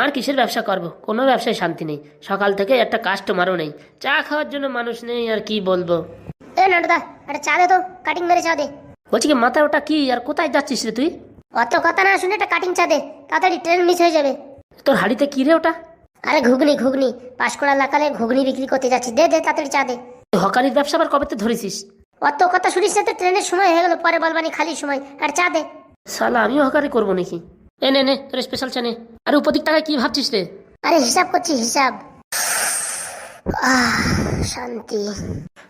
আর কিসের ব্যবসা করব? কোনো ব্যবসায় শান্তি নেই, সকাল থেকে একটা কাস্টমারও নেই, চা খাওয়ার জন্য মানুষ নেই, আর কি বলবো। এ নাটুদা, একটা চা দে তো, কাটিং মেরে চা দে। বলছি কি, মাথায় ওটা কি আর কোথায় যাচ্ছিস রে তুই? অত কথা না শুনে একটা কাটিং চা দে, তাড়াতাড়ি ট্রেন মিস হয়ে যাবে। তোর হাড়িতে কি রে ওটা? আরে ঘুগনি ঘুগনি, পাঁশকুড়া লাকালে ঘুগনি বিক্রি করতে যাচ্ছি, দে দে তাড়াতাড়ি চা দে। তুই হকারির ব্যবসা আবার কবে তো ধরেছিস? অত কথা শুনিস না তো, ট্রেনের সময় হয়ে গেল, পরে বলবানি খালি সময়, আর চা দে। শালা আমিও হকারি করবো নাকি? এ নে নে তোর স্পেশাল চা নে। আর উপদিক টাকায় কি ভাবছিস রে? আরে হিসাব করছি হিসাব। শান্তি।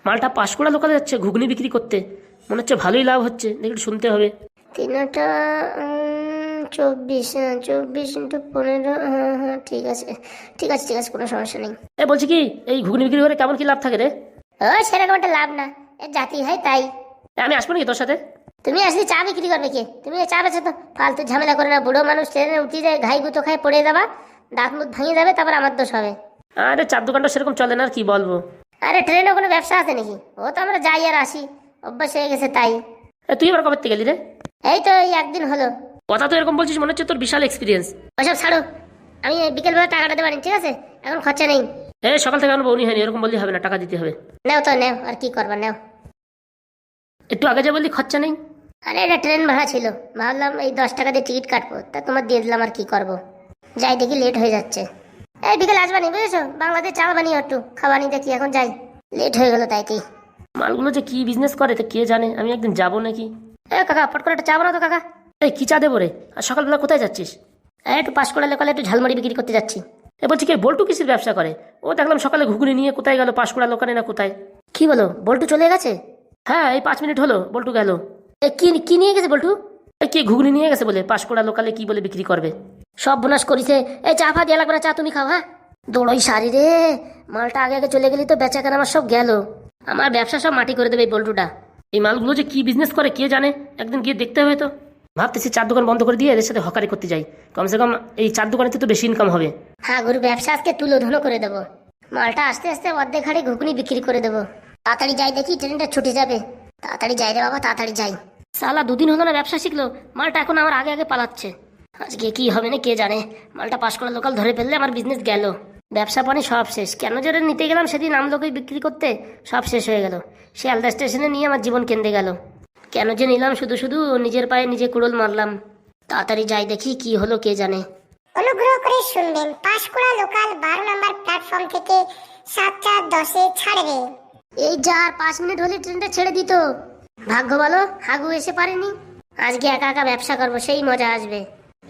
মালটা পাঁশকুড়া লোকালে যাচ্ছে ঘুগনি বিক্রি করতে, মনে হচ্ছে ভালোই লাভ হচ্ছে, দেখি একটু শুনতে হবে। 3টা 24, 24 × 15, হ্যাঁ ঠিক আছে ঠিক আছে ঠিক আছে, কোনো সমস্যা নেই। এ বলছি কি, এই ঘুগনি বিক্রি করে কেমন কি লাভ থাকে রে? ওই সেরকম একটা লাভ না, এর জাতি হয় তাই। আমি আসবো নাকি তোর সাথে? তুমি আসলে চা বিক্রি করবে কে? তুমি চা বেছো তো, ফালতু ঝামেলা করে না। বুড়ো মানুষ ট্রেনে উঠে যায়, ঘাই গুতো খায় পড়ে যাবা, দাঁত মুখ ভাঙিয়ে যাবে, তারপর আমার দোষ হবে। আরে চার দোকানটা সেরকম চলে না, আর কি বলবো। আরে ট্রেনে কোনো ব্যবসা আছে নাকি? ও তো আমরা যাই আর আসি, অভ্যাস হয়ে গেছে তাই। তুই এবার কবে থেকে গেলি রে? এই তো এই একদিন হলো। কথা তো এরকম বলছিস, মনে হচ্ছে তোর বিশাল এক্সপিরিয়েন্স। ওসব ছাড়ো, আমি বিকেলবেলা টাকাটা দেবো, ঠিক আছে? এখন খরচা নেই। সকাল থেকে আনবো উনি হয়নি, এরকম বললে হবে না, টাকা দিতে হবে। নেও তো নেও, আর কি করবা নেও। একটু আগে যা বললি খরচা নেই। আরে এটা ট্রেন ভাড়া ছিল, ভাবলাম এই 10 টাকা দিয়ে টিকিট কাটবো, তা তোমার দিয়ে দিলাম, আর কি করবো। যাই দেখি লেট হয়ে যাচ্ছে। এই বিকেল আসবানি, বুঝেছো? বাংলাদেশ চাল বানিয়ে একটু খাবানি, দেখি এখন যাই, লেট হয়ে গেল তাই কি। মালগুলো যে কি বিজনেস করে তো কে জানে, আমি একদিন যাবো নাকি। কাকা পট করে একটা চা বানাও তো কাকা। এই কি চা দেবো রে? আর সকালবেলা কোথায় যাচ্ছিস? একটু পাঁশকুড়া লোকালে একটু ঝালমুড়ি বিক্রি করতে যাচ্ছি। বলছি কি, বল্টু কিসের ব্যবসা করে? ও দেখলাম সকালে ঘুগনি নিয়ে কোথায় গেল, পাঁশকুড়া লোকানে না কোথায়। কি বলো, বল্টু চলে গেছে? হ্যাঁ, এই 5 মিনিট হলো বল্টু গেল। কি কি নিয়ে গেছে বল্টু? কি ঘুগনি নিয়ে গেছে বলে, পাঁশকুড়া লোকালে কি বলে বিক্রি করবে। সব বোনাস করিছে। এই চা ফা দিয়ে লাগবে না, চা তুমি খাও। হ্যাঁ দৌড়ই সারি রে, মালটা আগে আগে চলে গেলি তো বেচা কেনা আমার সব গেল, আমার ব্যবসা সব মাটি করে দেবে এই বল্টুটা। এই মালগুলো যে কি বিজনেস করে কে জানে, একদিন গিয়ে দেখতে হবে তো। ভাবতেছি চার দোকান বন্ধ করে দিয়ে এদের সাথে হকারি করতে যাই, কমসে কম এই চার দোকানেতে তো বেশি ইনকাম হবে। হ্যাঁ গরু ব্যবসা আজকে তুলো ধুলো করে দেবো, মালটা আস্তে আস্তে অর্ধেক হাড়ে ঘুগনি বিক্রি করে দেবো। তাড়াতাড়ি যাই, দেখি ট্রেনটা ছুটে যাবে। তাড়াতাড়ি যাই রে বাবা, তাড়াতাড়ি যাই। সালা 2 দিন হলো না ব্যবসা শিখলো, মালটা এখন আমার আগে আগে পালাচ্ছে। আজকে কি হবে না কে জানে, মালটা পাঁশকুড়া লোকাল ধরে ফেললে আমার বিজনেস গেল, ব্যবসা পানি সব শেষ। কেন যে নিতে গেলাম সেদিন আমলোকে বিক্রি করতে, সব শেষ হয়ে গেল। শিয়ালদা স্টেশনে নিয়ে আমার জীবন কেঁদে গেল। কেন যে নিলাম, শুধু শুধু নিজের পায়ে নিজে কুড়োল মারলাম। তাড়াতাড়ি যাই দেখি কি হলো কে জানে। অনুগ্রহ করে শুনবেন, পাঁশকুড়া লোকাল 12 নম্বর প্ল্যাটফর্ম থেকে 7:10-এ ছাড়বে। এই যা আর 5 মিনিট হলে ট্রেনটা ছেড়ে দিত। ভাগ্য ভালো হাগু এসে পারেনি। আজকে একা একা ব্যবসা করবো, সেই মজা আসবে।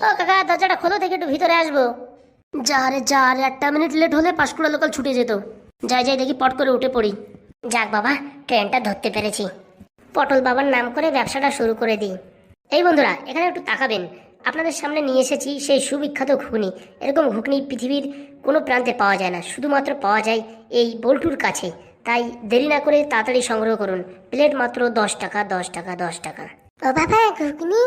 ও কাকা দরজাটা খোলো, থেকে একটু ভিতরে আসবো। যা রে যা, আর 1 মিনিট লেট হলে পাঁশকুড়া লোকাল ছুটে যেত। যাই যাই দেখি, পট করে উঠে পড়ি। যাক বাবা, ট্রেনটা ধরতে পেরেছি। পটল বাবার নাম করে ব্যবসাটা শুরু করে দিই। এই বন্ধুরা এখানে একটু তাকাবেন, আপনাদের সামনে নিয়ে এসেছি সেই সুবিখ্যাত ঘুগনি। এরকম ঘুগনি পৃথিবীর কোনো প্রান্তে পাওয়া যায় না, শুধুমাত্র পাওয়া যায় এই বল্টুর কাছে। তাই দেরি না করে তাড়াতাড়ি সংগ্রহ করুন। প্লেট মাত্র 10 টাকা, 10 টাকা, 10 টাকা। ও বাবা, ঘুগনি?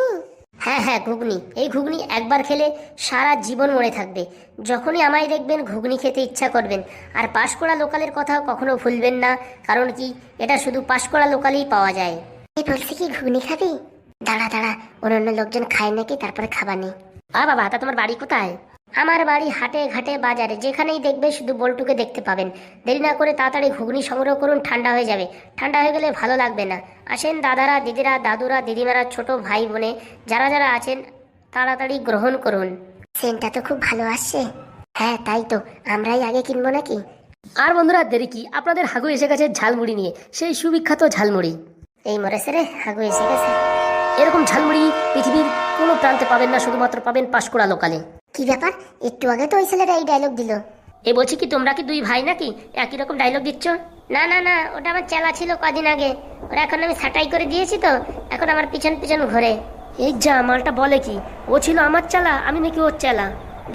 হ্যাঁ হ্যাঁ ঘুগনি। এই ঘুগনি একবার খেলে সারা জীবন মনে থাকবে। যখনই আমায় দেখবেন ঘুগনি খেতে ইচ্ছা করবেন। আর পাঁশকুড়া লোকালের কথাও কখনো ভুলবেন না, কারণ কি এটা শুধু পাঁশকুড়া লোকালেই পাওয়া যায়। এই বলছি কি, ঘুগনি খাবি? দাঁড়া দাঁড়া, অন্যান্য লোকজন খায় নাকি, তারপরে খাবানি। বাবা, তা তোমার বাড়ি কোথায়? আমার বাড়ি হাটে ঘাটে বাজারে, যেখানেই দেখবে শুধু বল্টুকে দেখতে পাবেন। দেরি না করে তাড়াতাড়ি ঘুগনি সংগ্রহ করুন, ঠান্ডা হয়ে যাবে। ঠান্ডা হয়ে গেলে ভালো লাগবে না। আসেন দাদারা, দিদিরা, দাদুরা, দিদিমারা, ছোট ভাই বোনে যারা যারা আছেন, তাড়াতাড়ি গ্রহণ করুন। সেন্টটা তো খুব ভালো আসছে। হ্যাঁ তাই তো, আমরাই আগে কিনবো নাকি? আর বন্ধুরা দেরি কি, আপনাদের হাগু এসে গেছে ঝালমুড়ি নিয়ে, সেই সুবিখ্যাত ঝালমুড়ি। এই মরেছে রে, হাগু এসে গেছে। এরকম ঝালমুড়ি পৃথিবীর কোনো প্রান্তে পাবেন না, শুধুমাত্র পাবেন পাঁশকুড়া লোকালে। কি ব্যাপার, একটু আগে তো ওই ছেলেটা এই ডায়লগ দিল। বলছি কি, তোমরা কি 2 ভাই নাকি একই রকম ডায়লগ দিচ্ছ? না না না, ওটা আমার চেলা ছিল কদিন আগে, ওরা এখন আমি ছাঁটাই করে দিয়েছি তো, এখন আমার পিছন পিছন ঘোরে। এই যা, মালটা বলে কি, ও ছিল আমার চালা, আমি নাকি ওর চালা।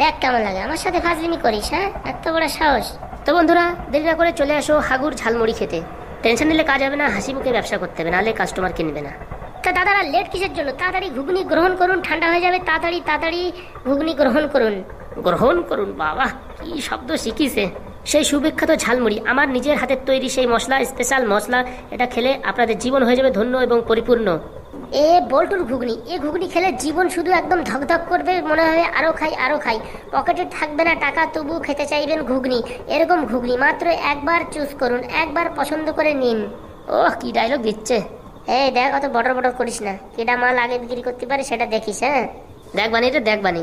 দেখ কেমন লাগে, আমার সাথে ফাজলিমি করিস? হ্যাঁ, এত বড় সাহস। তো বন্ধুরা দেরি না করে চলে আসো হাগুর ঝালমুড়ি খেতে। টেনশন নিলে কাজ হবে না, হাসি মুখে ব্যবসা করতে হবে, নাহলে কাস্টমার কিনবে না। তা দাদারা লেট কিসের জন্য? তাড়াতাড়ি ঘুগনি গ্রহণ করুন, ঠান্ডা হয়ে যাবে। তাড়াতাড়ি তাড়াতাড়ি ঘুগনি গ্রহণ করুন। গ্রহণ করুন, বাবা কি শব্দ শিখিছে। সেই সুবিখ্যাত ঝালমুড়ি, আমার নিজের হাতের তৈরি সেই মশলা, স্পেশাল মশলা। এটা খেলে আপনাদের জীবন হয়ে যাবে ধন্য এবং পরিপূর্ণ। এ বল্টুর ঘুগনি, এ ঘুগনি খেলে জীবন শুধু একদম ধকধক করবে, মনে হবে আরো খাই আরো খাই। পকেটে থাকবে না টাকা, তবু খেতে চাইবেন ঘুগনি। এরকম ঘুগনি মাত্র একবার চুজ করুন, একবার পছন্দ করে নিন। ওহ, কি ডায়লগ দিচ্ছে। এই দেখ, অত বড় বড় করিস না, কেডা মাল আগে বিক্রি করতে পারে সেটা দেখিস। হ্যাঁ দেখ বানি রে, দেখ বানি।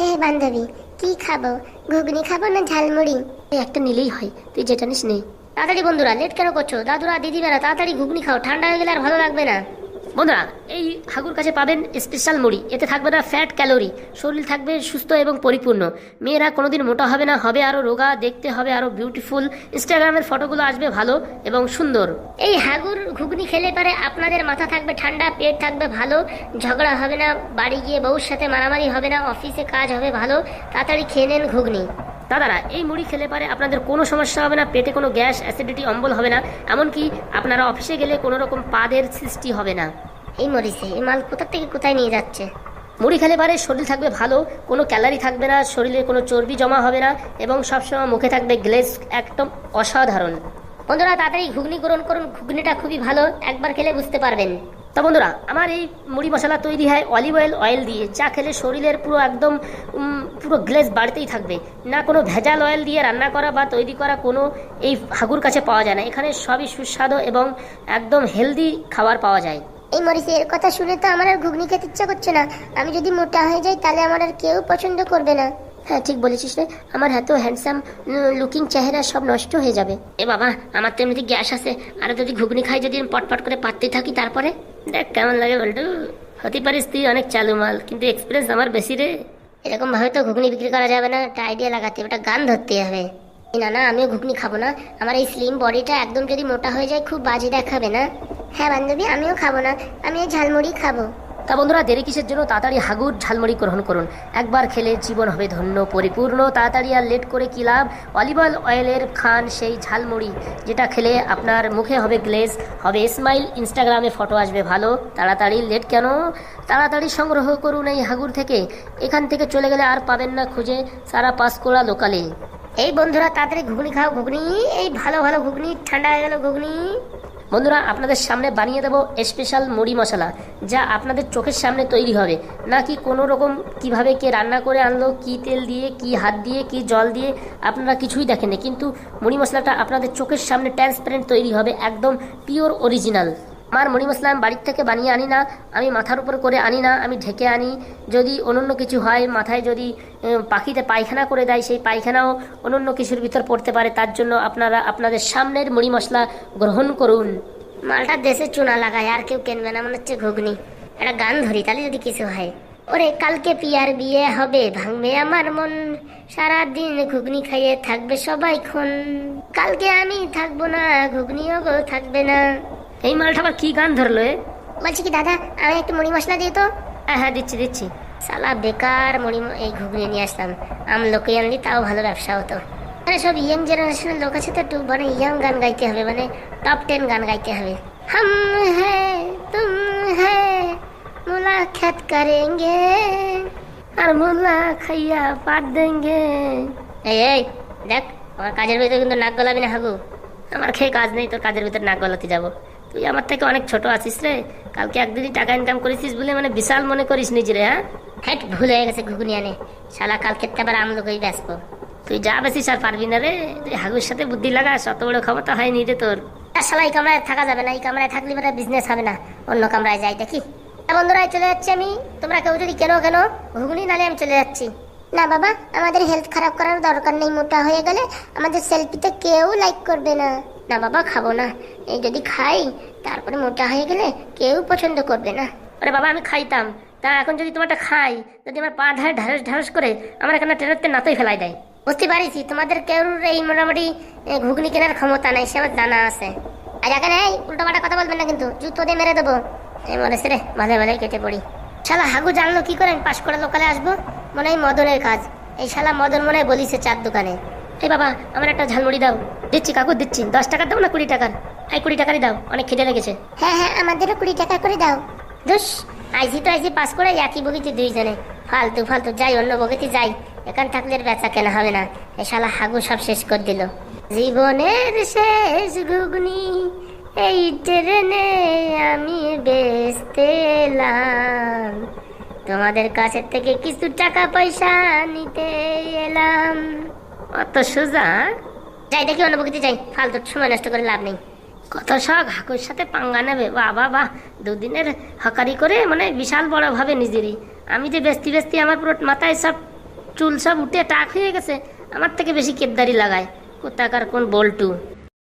এই বান্ধবী, কি খাবো? ঘুগনি খাবো না ঝালমুড়ি? এই একটা নিলেই হয়, তুই যেটা নিস নে। তাড়াতাড়ি বন্ধুরা, লেট কেন করছো? দাদুরা দিদিরা তাড়াতাড়ি ঘুগনি খাও, ঠান্ডা হয়ে গেলে আর ভালো লাগবে না। বন্ধুরা, এই হাগুর কাছে পাবেন স্পেশাল মুড়ি। এতে থাকবে না ফ্যাট ক্যালোরি, শরীর থাকবে সুস্থ এবং পরিপূর্ণ। মেয়েরা কোনোদিন মোটা হবে না, হবে আরো রোগা, দেখতে হবে আরো বিউটিফুল। ইনস্টাগ্রামের ফটোগুলো আসবে ভালো এবং সুন্দর। এই হাগুর ঘুগনি খেলে পারে আপনাদের মাথা থাকবে ঠান্ডা, পেট থাকবে ভালো, ঝগড়া হবে না, বাড়ি গিয়ে বউর সাথে মারামারি হবে না, অফিসে কাজ হবে ভালো। তাড়াতাড়ি খেয়ে নেন ঘুগনি। দাদারা, এই মুড়ি খেলে পারে আপনাদের কোনো সমস্যা হবে না, পেটে কোনো গ্যাস, অ্যাসিডিটি, অম্বল হবে না। এমনকি আপনারা অফিসে গেলে কোনো রকম পাদের সৃষ্টি হবে না। এই মরিছে, এই মাল কোথা থেকে কোথায় নিয়ে যাচ্ছে? মুড়ি খেলে পারে শরীর থাকবে ভালো, কোনো ক্যালারি থাকবে না, শরীরে কোনো চর্বি জমা হবে না এবং সবসময় মুখে থাকবে গ্লেজ, একদম অসাধারণ। বন্ধুরা তাড়াতাড়ি ঘুগনি গ্রহণ করুন, ঘুগনিটা খুবই ভালো, একবার খেলে বুঝতে পারবেন। তো বন্ধুরা, আমার এই মুড়ি মশলা তৈরি হয় অলিভ অয়েল দিয়ে, যা খেলে শরীরের পুরো একদম পুরো গ্লেজ বাড়তেই থাকবে। না কোনো ভেজাল অয়েল দিয়ে রান্না করা বা তৈরি করা কোনো এই হাগুর কাছে পাওয়া যায় না। এখানে সবই সুস্বাদু এবং একদম হেলদি খাবার পাওয়া যায়। এই মরিচে, এর কথা শুনে তো আমার আর ঘুগনি খেতে ইচ্ছা করছে না। আমি যদি মোটা হয়ে যাই তাহলে আমার আর কেউ পছন্দ করবে না। হ্যাঁ, ঠিক বলেছিস রে। আমার এত হ্যান্ডসাম লুকিং চেহারা সব নষ্ট হয়ে যাবে। এ বাবা, আমার তো এমনিতে গ্যাস আছে, আর যদি ঘুগনি খাই, যদি পটপট করে পাততে থাকি, তারপরে দেখ কেমন লাগে বলটু। হতে পারিস তুই অনেক চালু মাল, কিন্তু এক্সপিরিয়েন্স আমার বেশি রে। এরকম ভাবে তো ঘুগনি বিক্রি করা যাবে না, একটা আইডিয়া লাগাতে হবে, একটা গান ধরতে হবে। না না, আমিও ঘুগনি খাবো না। আমার এই স্লিম বডিটা একদম যদি মোটা হয়ে যায় খুব বাজে দেখাবে না? হ্যাঁ বান্ধবী, আমিও খাবো না, আমি এই ঝালমুড়ি খাবো। তা বন্ধুরা, দেরি কিসের জন্য? তাড়াতাড়ি হাগুর ঝালমুড়ি গ্রহণ করুন। একবার খেলে জীবন হবে ধন্য, পরিপূর্ণ। তাড়াতাড়ি, আর লেট করে কি লাভ? অলিভ অয়েলের খান সেই ঝালমুড়ি, যেটা খেলে আপনার মুখে হবে গ্লেজ, হবে স্মাইল, ইনস্টাগ্রামে ফটো আসবে ভালো। তাড়াতাড়ি, লেট কেন? তাড়াতাড়ি সংগ্রহ করুন এই হাগুর থেকে। এখান থেকে চলে গেলে আর পাবেন না খুঁজে, সারা পাঁশকুড়া লোকালে। এই বন্ধুরা তাড়াতাড়ি ঘুগনি খাও, ঘুগনি, এই ভালো ভালো ঘুগনি, ঠান্ডা হয়ে গেল ঘুগনি। বন্ধুরা, আপনাদের সামনে বানিয়ে দেবো স্পেশাল মুড়ি মশলা, যা আপনাদের চোখের সামনে তৈরি হবে। নাকি কোনো রকম কিভাবে কে রান্না করে আনলো, কি তেল দিয়ে, কি হাত দিয়ে, কি জল দিয়ে, আপনারা কিছুই দেখেননি, কিন্তু মুড়ি মশলাটা আপনাদের চোখের সামনে ট্রান্সপারেন্ট তৈরি হবে, একদম পিওর অরিজিনাল। আমার মুড়ি মশলা আমি বাড়ির থেকে বানিয়ে আনি না, আমি মাথার উপর করে আনি না, আমি ঢেকে আনি। যদি অন্য কিছু হয়, মাথায় যদি পাখিতে পায়খানা করে দেয়, সেই পায়খানাও অন্য কিছুর ভিতর পড়তে পারে। তার জন্য আপনারা আপনাদের সামনের মুড়ি মশলা গ্রহণ করুন। মালটা দেশে চুনা লাগায়, আর কেউ কেনবে না, মনে হচ্ছে ঘুগনি। একটা গান ধরি, তাহলে যদি কিছু হয়। ওরে কালকে পিয়ার বিয়ে হবে, ভাঙবে আমার মন, সারাদিন ঘুগনি খাইয়ে থাকবে সবাই ক্ষণ। কালকে আমি থাকবো না, ঘুগনিও গো থাকবে না। এই মালটা আবার কি গান ধরলো? বলছি কি দাদা, আমি একটু মুড়ি মশলা দিই তো? হ্যাঁ হ্যাঁ, দিচ্ছি দিচ্ছি। সালা বেকার এই ঘুগনি নিয়ে আসলাম, লোকে আনলি তাও ভালো ব্যবসা হতো। মানে সব ইয়াং জেনারেশনের লোক আছে তো, একটু মানে ইয়াং গান গাইতে হবে, মানে টপ 10 গান গাইতে হবে। হাম হ্যাঁ তুম হ্যাঁ মুলাকাত করেঙ্গে আর মোল্লা খাইয়া পাট দেঙ্গে। এই দেখ, আমার কাজের ভিতরে কিন্তু নাক গলাবি না হাগু। আমার খেয়ে কাজ নেই, তোর কাজের ভিতর নাক গলাতে যাবো? তুই আমার থেকে অনেক ছোট আছিস রে। কালকে একদিনই টাকা ইনকাম করেছিস বলে মানে বিশাল মনে করিস নিজেরে। হ্যাঁ, হ্যাট, ভুল হয়ে গেছে ঘুগনি আনে। শালা কালকে আবার আমলোকেই ব্যস্ত। তুই যা বেশি আর পারবি না রে। তুই হাগুর সাথে বুদ্ধি লাগাস, অত বড় ক্ষমতা হয়নি রে তোর। শালা এই কামরায় থাকা যাবে না, এই কামরায় থাকলে মানে বিজনেস হবে না, অন্য কামরায় যাই দেখি। বন্ধুরা চলে যাচ্ছি আমি, তোমরা কেউ যদি কেন ঘুগনি নালে আমি চলে যাচ্ছি। না বাবা, আমাদের হেলথ খারাপ করার দরকার নেই। মোটা হয়ে গেলে আমাদের সেলফিতে কেউ লাইক করবে না। না বাবা, খাবো না। এই যদি খাই তারপরে মোটা হয়ে গেলে কেউ পছন্দ করবে না। আরে বাবা, আমি খাইতাম, তা এখন যদি তোমারটা খাই, যদি আমার পা ধারে ঢাড়স ঢাড়স করে আমার এখানে ট্রেনেতে নাতই ফেলাই দেয়। বুঝতে পারিছি তোমাদের কেউ এই মোটামুটি ঘুগনি কেনার ক্ষমতা নাই, সে আমার জানা আছে। আর এখানে উল্টো পাল্টা কথা বলবেন না কিন্তু, জুতো দিয়ে মেরে দেবো। এই মরেছে রে, ভালো ভালো কেটে পড়ি। শালা হাগু জানলো কি করে পাশ করে লোকালে আসবো? মনে হয় মদনের কাজ। এই শালা মদন মনে হয় বলিছে চার দোকানে। এই বাবা, আমার একটা ঝালমুড়ি দাও। দিচ্ছি কাকু, দিচ্ছি। 10 টাকার দাও না 20 টাকার? 20 টাকারই দাও, অনেক খিদে লেগেছে। হ্যাঁ হ্যাঁ, আমাদেরও 20 টাকা করে দাও। দুস, আইসি তো আইসি পাস করে একই বগিতে দুইজনে। ফালতু ফালতু যাই, অন্য বগিতে যাই, এখান থাকলে বেচা কেনা হবে না। এ শালা হাগু সব শেষ করে দিল। জীবনের শেষ ঘুগনি এই ট্রেনে আমি বেচতে এলাম, তোমাদের কাছের থেকে কিছু টাকা পয়সা নিতে এলাম। অত সোজা? যাই দেখি অনুভূতি যাই, ফালতু সময় নষ্ট করে লাভ নেই। কত শখ হাকুর সাথে পাঙ্গা নেবে, বাবা বাহ, দুদিনের হকারি করে মানে বিশাল বড় ভাবে নিজেরই। আমি যে বেস্তি বেস্তি আমার পুরো মাথায় সব চুল সব উঠে টাক হয়ে গেছে, আমার থেকে বেশি কেদারি লাগায় কোথাকার কোন বল্টু।